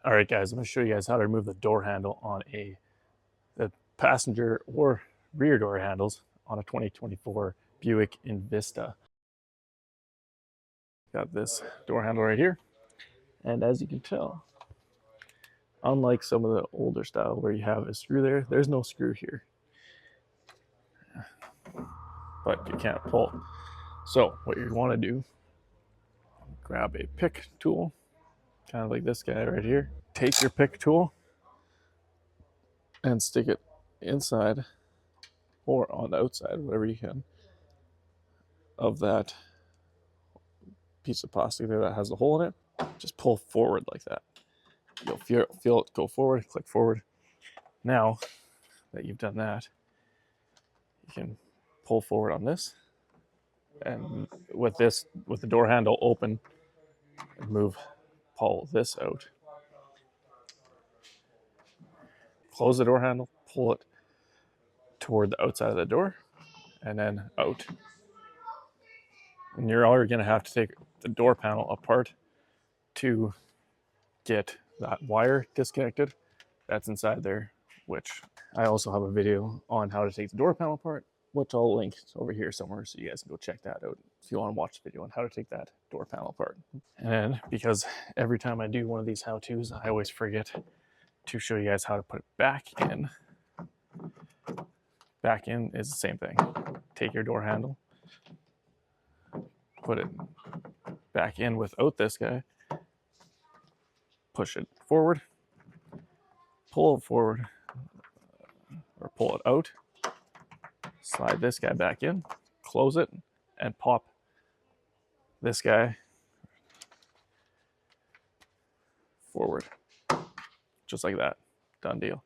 All right, guys, I'm going to show you guys how to remove the door handle on the passenger or rear door handles on a 2024 Buick Envista. Got this door handle right here. And as you can tell, unlike some of the older style where you have a screw there, there's no screw here. But you can't pull. So what you want to do, grab a pick tool, kind of like this guy right here. Take your pick tool and stick it inside or on the outside, whatever you can, of that piece of plastic there that has a hole in it. Just pull forward like that. You'll feel it go forward, click forward. Now that you've done that, you can pull forward on this, and with the door handle open, pull this out. Close the door handle, pull it toward the outside of the door, and then out. And you're already going to have to take the door panel apart to get that wire disconnected that's inside there, which I also have a video on how to take the door panel apart, which I'll link over here somewhere so you guys can go check that out if you want to watch the video on how to take that door panel apart. And because every time I do one of these how-tos, I always forget to show you guys how to put it back in. Back in is the same thing. Take your door handle, put it back in without this guy, push it forward, pull it forward, or pull it out, slide this guy back in, close it, and pop this guy forward. Just like that. Done deal.